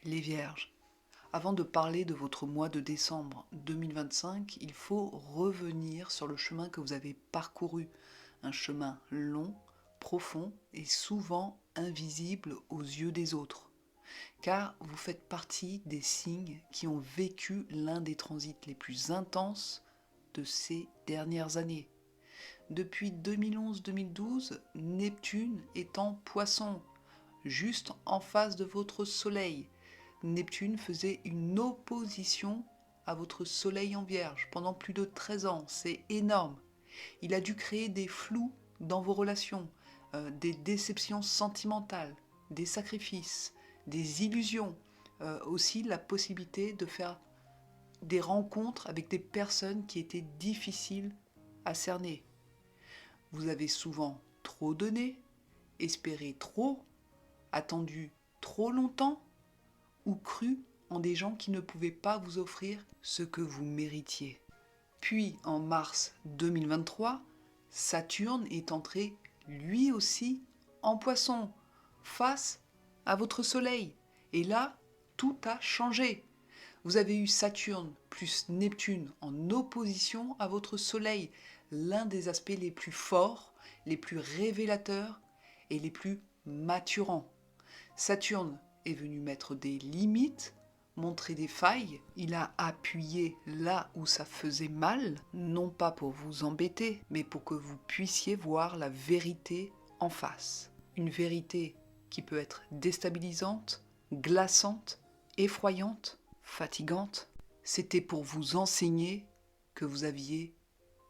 Les Vierges, avant de parler de votre mois de décembre 2025, il faut revenir sur le chemin que vous avez parcouru. Un chemin long, profond et souvent invisible aux yeux des autres. Car vous faites partie des signes qui ont vécu l'un des transits les plus intenses de ces dernières années. Depuis 2011-2012, Neptune est en Poisson, juste en face de votre Soleil. Neptune faisait une opposition à votre Soleil en Vierge pendant plus de 13 ans. C'est énorme. Il a dû créer des flous dans vos relations, des déceptions sentimentales, des sacrifices, des illusions, aussi la possibilité de faire des rencontres avec des personnes qui étaient difficiles à cerner. Vous avez souvent trop donné, espéré trop, attendu trop longtemps ou cru en des gens qui ne pouvaient pas vous offrir ce que vous méritiez. Puis en mars 2023, Saturne est entré lui aussi en Poisson, face à votre Soleil. Et là, tout a changé. Vous avez eu Saturne plus Neptune en opposition à votre Soleil, l'un des aspects les plus forts, les plus révélateurs et les plus maturants. Saturne est venu mettre des limites, montrer des failles, il a appuyé là où ça faisait mal, non pas pour vous embêter, mais pour que vous puissiez voir la vérité en face. Une vérité qui peut être déstabilisante, glaçante, effroyante, fatigante. C'était pour vous enseigner que vous aviez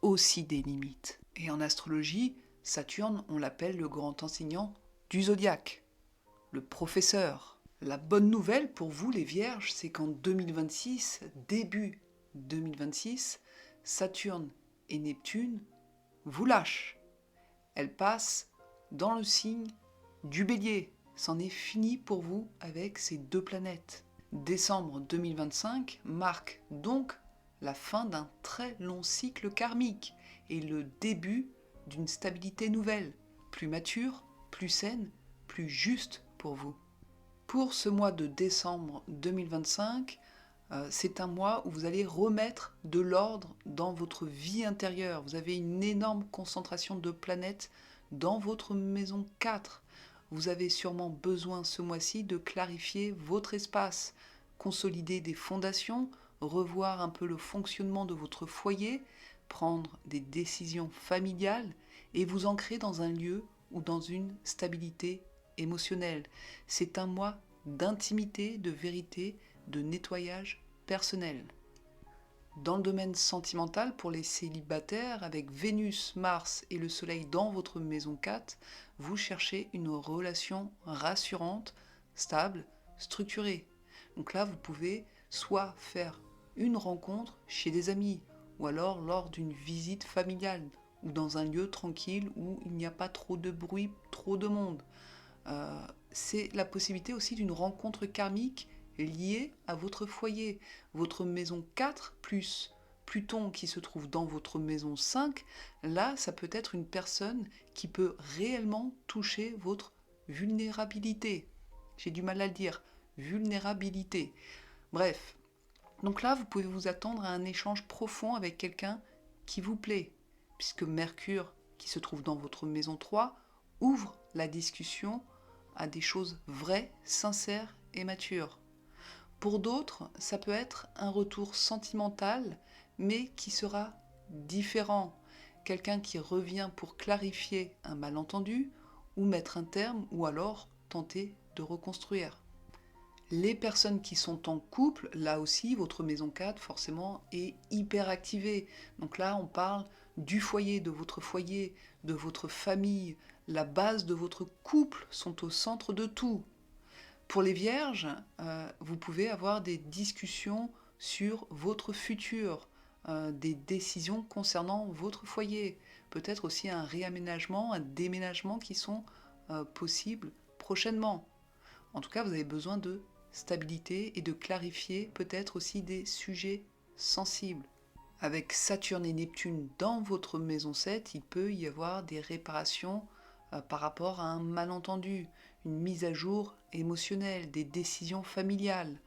aussi des limites. Et en astrologie, Saturne, on l'appelle le grand enseignant du zodiaque, le professeur. La bonne nouvelle pour vous les Vierges, c'est qu'en 2026, début 2026, Saturne et Neptune vous lâchent. Elles passent dans le signe du Bélier. C'en est fini pour vous avec ces deux planètes. Décembre 2025 marque donc la fin d'un très long cycle karmique et le début d'une stabilité nouvelle, plus mature, plus saine, plus juste pour vous. Pour ce mois de décembre 2025, c'est un mois où vous allez remettre de l'ordre dans votre vie intérieure. Vous avez une énorme concentration de planètes dans votre maison 4. Vous avez sûrement besoin ce mois-ci de clarifier votre espace, consolider des fondations, revoir un peu le fonctionnement de votre foyer, prendre des décisions familiales et vous ancrer dans un lieu ou dans une stabilité émotionnelle. C'est un mois d'intimité, de vérité, de nettoyage personnel. Dans le domaine sentimental, pour les célibataires, avec Vénus, Mars et le Soleil dans votre maison 4, vous cherchez une relation rassurante, stable, structurée. Donc là, vous pouvez soit faire une rencontre chez des amis, ou alors lors d'une visite familiale, ou dans un lieu tranquille où il n'y a pas trop de bruit, trop de monde. C'est la possibilité aussi d'une rencontre karmique liée à votre foyer. Votre maison 4 plus Pluton qui se trouve dans votre maison 5, là, ça peut être une personne qui peut réellement toucher votre vulnérabilité. J'ai du mal à le dire, vulnérabilité. Bref, donc là, vous pouvez vous attendre à un échange profond avec quelqu'un qui vous plaît, puisque Mercure, qui se trouve dans votre maison 3, ouvre la discussion à des choses vraies, sincères et matures. Pour d'autres, ça peut être un retour sentimental, mais qui sera différent. Quelqu'un qui revient pour clarifier un malentendu, ou mettre un terme, ou alors tenter de reconstruire. Les personnes qui sont en couple, là aussi, votre maison 4, forcément, est hyper activée. Donc là, on parle du foyer, de votre famille. La base de votre couple sont au centre de tout. Pour les vierges, vous pouvez avoir des discussions sur votre futur, des décisions concernant votre foyer. Peut-être aussi un réaménagement, un déménagement qui sont possibles prochainement. En tout cas, vous avez besoin de stabilité et de clarifier peut-être aussi des sujets sensibles. Avec Saturne et Neptune dans votre maison 7, il peut y avoir des réparations par rapport à un malentendu, une mise à jour émotionnelles, des décisions familiales.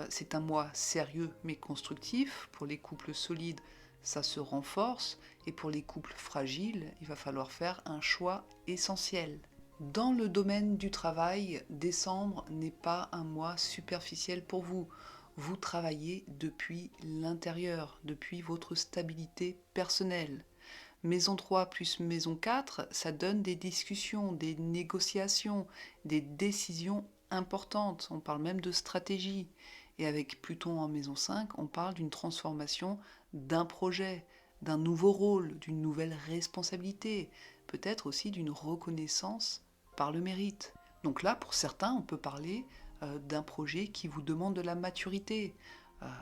C'est un mois sérieux mais constructif. Pour les couples solides, ça se renforce. Et pour les couples fragiles, il va falloir faire un choix essentiel. Dans le domaine du travail, décembre n'est pas un mois superficiel pour vous. Vous travaillez depuis l'intérieur, depuis votre stabilité personnelle. Maison 3 plus maison 4, ça donne des discussions, des négociations, des décisions importantes. On parle même de stratégie. Et avec Pluton en maison 5, on parle d'une transformation d'un projet, d'un nouveau rôle, d'une nouvelle responsabilité, peut-être aussi d'une reconnaissance par le mérite. Donc là, pour certains, on peut parler d'un projet qui vous demande de la maturité.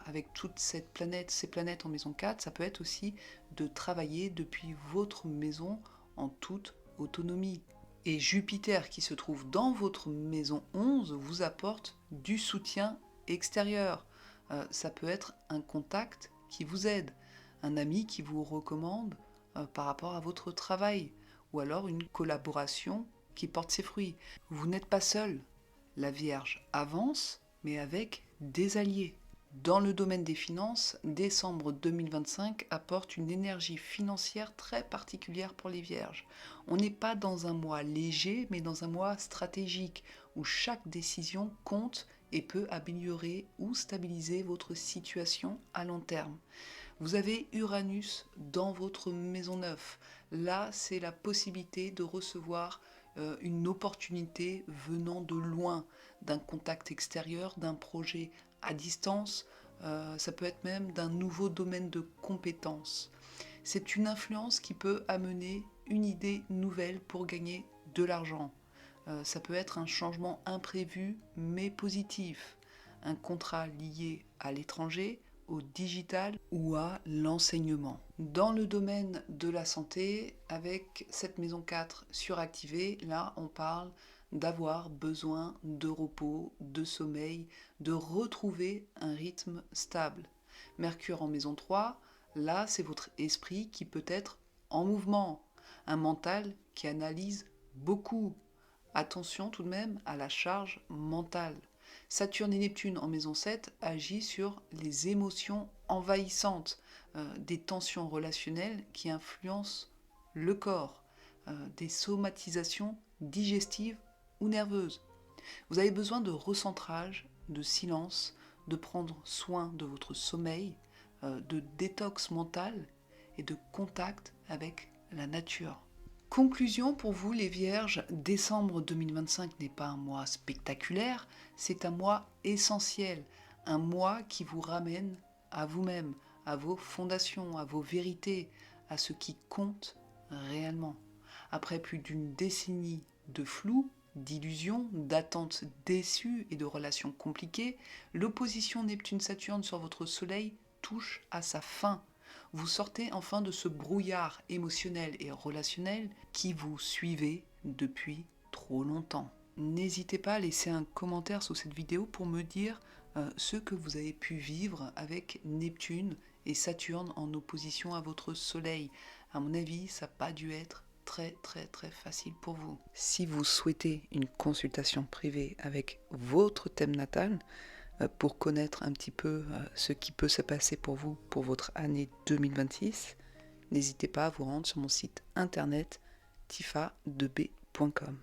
Avec toute ces planètes en maison 4, ça peut être aussi de travailler depuis votre maison en toute autonomie. Et Jupiter qui se trouve dans votre maison 11 vous apporte du soutien extérieur. Ça peut être un contact qui vous aide, un ami qui vous recommande par rapport à votre travail, ou alors une collaboration qui porte ses fruits. Vous n'êtes pas seul. La Vierge avance, mais avec des alliés. Dans le domaine des finances, décembre 2025 apporte une énergie financière très particulière pour les Vierges. On n'est pas dans un mois léger, mais dans un mois stratégique, où chaque décision compte et peut améliorer ou stabiliser votre situation à long terme. Vous avez Uranus dans votre maison 9. Là, c'est la possibilité de recevoir une opportunité venant de loin, d'un contact extérieur, d'un projet à distance, ça peut être même d'un nouveau domaine de compétences. C'est une influence qui peut amener une idée nouvelle pour gagner de l'argent. Ça peut être un changement imprévu mais positif, un contrat lié à l'étranger, au digital ou à l'enseignement. Dans le domaine de la santé, avec cette maison 4 suractivée, là on parle d'avoir besoin de repos, de sommeil, de retrouver un rythme stable. Mercure en maison 3, là c'est votre esprit qui peut être en mouvement, un mental qui analyse beaucoup. Attention tout de même à la charge mentale. Saturne et Neptune en maison 7 agit sur les émotions envahissantes, des tensions relationnelles qui influencent le corps, des somatisations digestives ou nerveuses. Vous avez besoin de recentrage, de silence, de prendre soin de votre sommeil, de détox mental et de contact avec la nature. Conclusion pour vous les Vierges, décembre 2025 n'est pas un mois spectaculaire, c'est un mois essentiel, un mois qui vous ramène à vous-même, à vos fondations, à vos vérités, à ce qui compte réellement. Après plus d'une décennie de flou, d'illusions, d'attentes déçues et de relations compliquées, l'opposition Neptune-Saturne sur votre Soleil touche à sa fin. Vous sortez enfin de ce brouillard émotionnel et relationnel qui vous suivait depuis trop longtemps. N'hésitez pas à laisser un commentaire sous cette vidéo pour me dire ce que vous avez pu vivre avec Neptune et Saturne en opposition à votre Soleil. À mon avis, ça n'a pas dû être très facile pour vous. Si vous souhaitez une consultation privée avec votre thème natal, pour connaître un petit peu ce qui peut se passer pour vous pour votre année 2026, n'hésitez pas à vous rendre sur mon site internet tifa2b.com.